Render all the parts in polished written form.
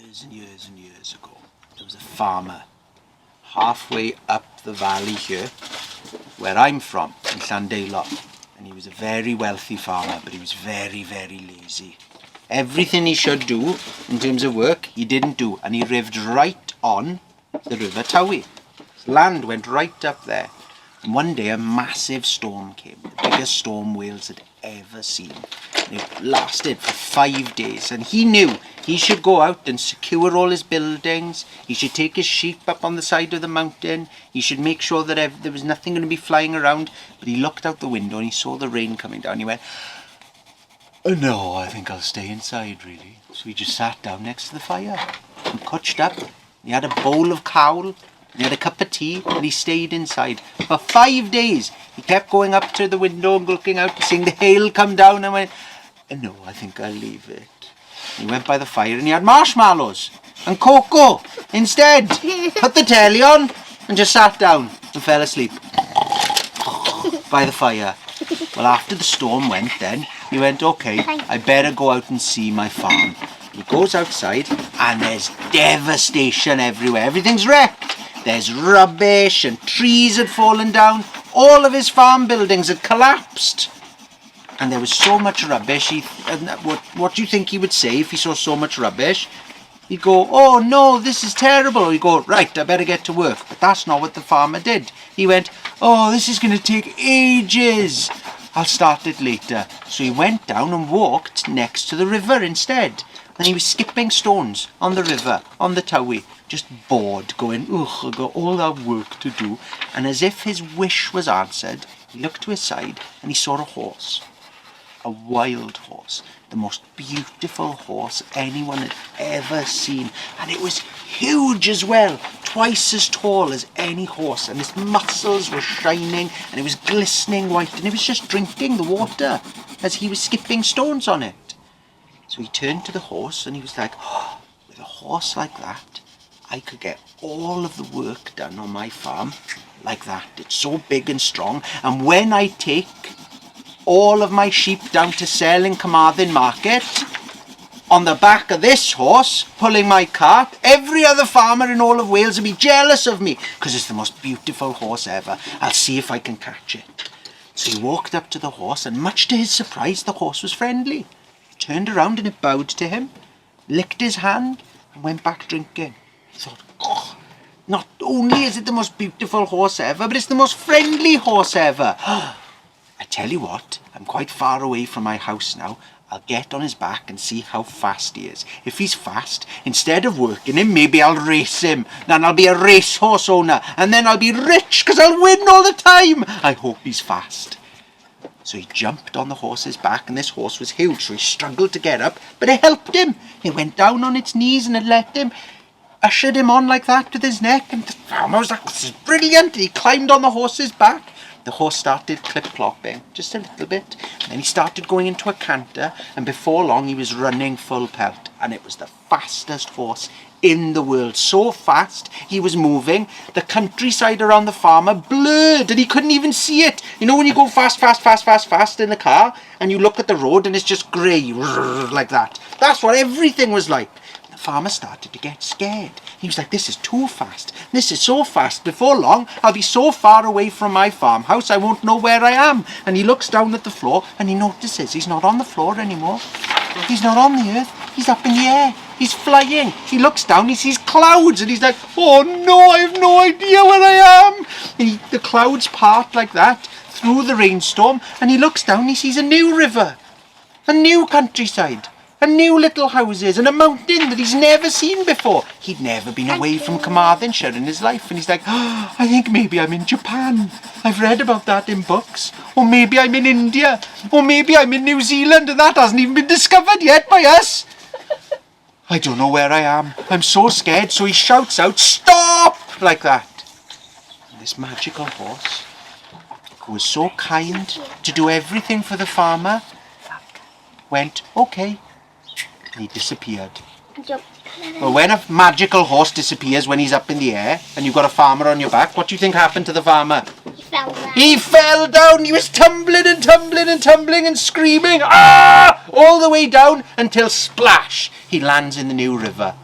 years and years and years ago, there was a farmer halfway up the valley here, where I'm from, in Llandeilo. And he was a very wealthy farmer, but he was very, very lazy. Everything he should do in terms of work, he didn't do. And he lived right on the River Towie. His land went right up there. And one day a massive storm came, the biggest storm Wales had ever seen. And it lasted for 5 days. And he knew he should go out and secure all his buildings. He should take his sheep up on the side of the mountain. He should make sure that there was nothing going to be flying around. But he looked out the window and he saw the rain coming down. He went, "Oh no, I think I'll stay inside really." So he just sat down next to the fire and cutched up. He had a bowl of cawl. He had a cup of tea and he stayed inside. For 5 days, he kept going up to the window and looking out and seeing the hail come down and went, "No, I think I'll leave it." He went by the fire and he had marshmallows and cocoa instead. Put the telly on and just sat down and fell asleep by the fire. Well, after the storm went then, he went, "Okay, I better go out and see my farm." He goes outside and there's devastation everywhere. Everything's wrecked. There's rubbish and trees had fallen down. All of his farm buildings had collapsed. And there was so much rubbish. What do you think he would say if he saw so much rubbish? He'd go, "Oh no, this is terrible." He'd go, "Right, I better get to work." But that's not what the farmer did. He went, "Oh, this is going to take ages. I'll start it later." So he went down and walked next to the river instead. And he was skipping stones on the river, on the Towie, just bored, going, "Ugh, I've got all that work to do." And as if his wish was answered, he looked to his side and he saw a horse. A wild horse. The most beautiful horse anyone had ever seen. And it was huge as well. Twice as tall as any horse. And its muscles were shining and it was glistening white. And it was just drinking the water as he was skipping stones on it. So he turned to the horse and he was like, "Oh, with a horse like that, I could get all of the work done on my farm like that. It's so big and strong. And when I take all of my sheep down to sell in Carmarthen market, on the back of this horse, pulling my cart, every other farmer in all of Wales will be jealous of me because it's the most beautiful horse ever. I'll see if I can catch it." So he walked up to the horse and much to his surprise, the horse was friendly. Turned around and it bowed to him, licked his hand and went back drinking. He thought, "Oh, not only is it the most beautiful horse ever, but it's the most friendly horse ever. I tell you what, I'm quite far away from my house now. I'll get on his back and see how fast he is. If he's fast, instead of working him, maybe I'll race him. Then I'll be a racehorse owner and then I'll be rich because I'll win all the time. I hope he's fast." So he jumped on the horse's back and this horse was huge, so he struggled to get up, but it helped him. He went down on its knees and it let him, ushered him on like that with his neck, and the farmer was like, "This is brilliant." He climbed on the horse's back. The horse started clip-clopping, just a little bit, and then he started going into a canter, and before long he was running full pelt, and it was the fastest horse in the world. So fast he was moving, the countryside around the farmer blurred and he couldn't even see it. You know when you go fast in the car and you look at the road and it's just grey like that? That's what everything was like. The farmer started to get scared. He was like, "This is too fast. This is so fast. Before long I'll be so far away from my farmhouse I won't know where I am." And he looks down at the floor and he notices he's not on the floor anymore. He's not on the earth. He's up in the air. He's flying. He looks down, he sees clouds and he's like, "Oh no, I have no idea where I am." And the clouds part like that through the rainstorm and he looks down, he sees a new river, a new countryside, a new little houses and a mountain that he's never seen before. He'd never been away from Carmarthenshire in his life and he's like, "Oh, I think maybe I'm in Japan. I've read about that in books. Or maybe I'm in India. Or maybe I'm in New Zealand and that hasn't even been discovered yet by us. I don't know where I am. I'm so scared." So he shouts out, "Stop!" like that. And this magical horse, who was so kind to do everything for the farmer, went, "Okay." And he disappeared. Well, when a magical horse disappears when he's up in the air and you've got a farmer on your back, what do you think happened to the farmer? He fell down. He was tumbling and tumbling and tumbling and screaming, "Ah!" all the way down until splash, he lands in the new river.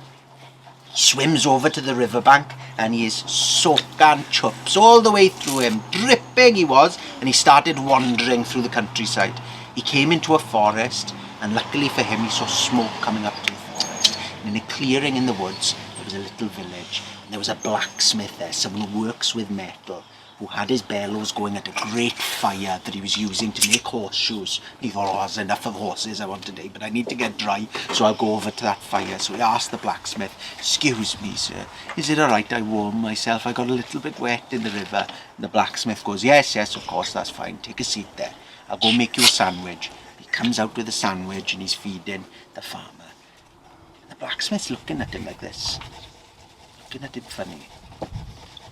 swims over to the riverbank and he is soaking chups all the way through him, dripping he was, and he started wandering through the countryside. He came into a forest, and luckily for him he saw smoke coming up to the forest. And in a clearing in the woods there was a little village, and there was a blacksmith there, someone who works with metal, who had his bellows going at a great fire that he was using to make horseshoes. He thought, oh, there's enough of horses I want today, but I need to get dry, so I'll go over to that fire. So he asked the blacksmith, excuse me, sir, is it all right I warm myself? I got a little bit wet in the river. And the blacksmith goes, yes, of course, that's fine. Take a seat there. I'll go make you a sandwich. He comes out with a sandwich and he's feeding the farmer. The blacksmith's looking at him like this, looking at him funny.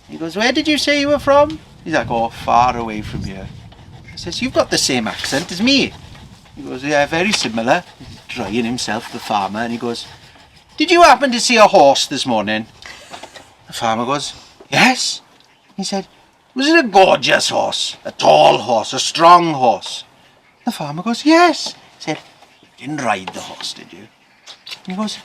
He goes, where did you say you were from? He's like, oh, far away from here. He says, you've got the same accent as me. He goes, yeah, very similar. He's drying himself, the farmer, and he goes, did you happen to see a horse this morning? The farmer goes, yes. He said, was it a gorgeous horse? A tall horse? A strong horse? The farmer goes, yes. He said, you didn't ride the horse, did you? He goes,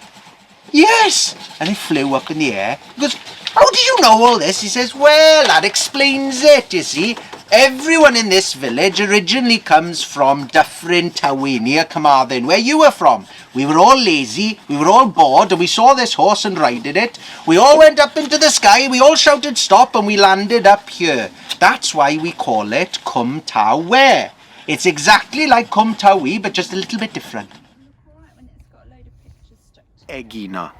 yes. And he flew up in the air. He goes, how do you know all this? He says, well, that explains it, you see. Everyone in this village originally comes from Dyffryn Tywi, near Carmarthen, where you were from. We were all lazy, we were all bored, and we saw this horse and rided it. We all went up into the sky, we all shouted stop, and we landed up here. That's why we call it Cwm Tawe. It's exactly like Cwm Tawi, but just a little bit different. Egino.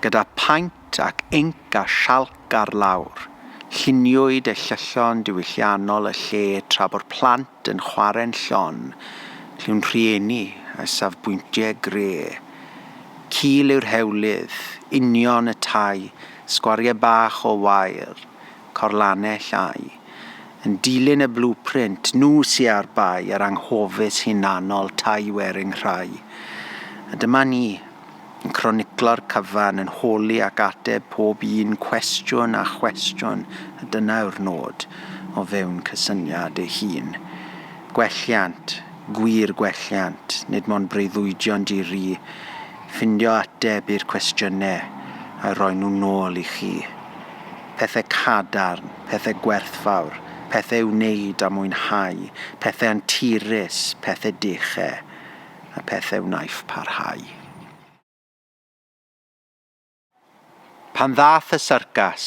Gyda paint ac inc a sialc ar lawr, lluniwyd y llyllon diwylliannol y lle tra bo'r plant yn chwarae'n llon, llwn rhieni a safbwyntiau gre. Cil yw'r hewlydd, union y tai, sgwariau bach o wair, corlannau llai. Yn dilyn y blueprint, nhw sy ar bai ar anghofus hunanol tai werin rhai. A dyma ni, yn croniclo'r cyfan, yn holi ac ateb pob un cwestiwn a chwestiwn, a dyna yw'r nod o fewn cysyniad ei hun. Gwelliant, gwir gwelliant, nid mond breuddwydion diri, ffindio ateb i'r cwestiynau a roi nhw nôl i chi. Pethau cadarn, pethau gwerthfawr, pethau wneud a mwynhau, pethau anturus, pethau dechau, a pethau wnaeth parhau. Pan ddath y syrcas,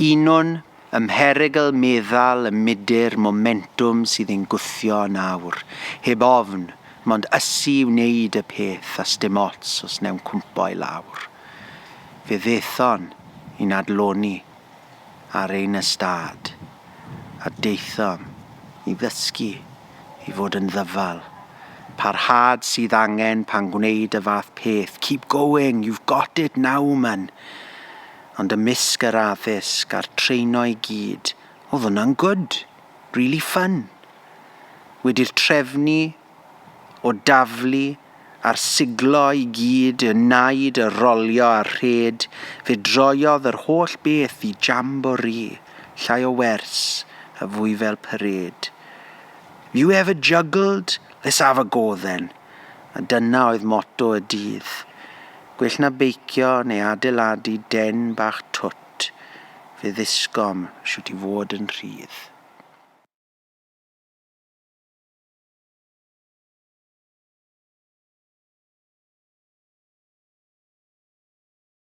unwn ymherigol meddal y mudur momentum sydd ein gwthio nawr, heb ofn, mond ysu wneud y peth a sdim ots os newn cwmpo i lawr. Fe ddethon i'n adloni ar ein ystad, a deithom i ddysgu i fod yn ddyfal. Parhad sydd angen pan gwneud y fath peth. Keep going, you've got it now, man. Ond ymysg yr addysg a'r treino i gyd, oedd hwnna'n good, really fun. Wedi'r trefnu o daflu a'r siglo i gyd, y naid, y rolio a'r rhed, fe droiodd yr holl beth i jamboree, llai o wers, a fwy fel parade. You ever juggled? Let's have a go then. A dyna oedd motto y dydd. Gwell na beicio neu adeiladu den bach twt, fe ddisgom siwt i fod yn rhydd.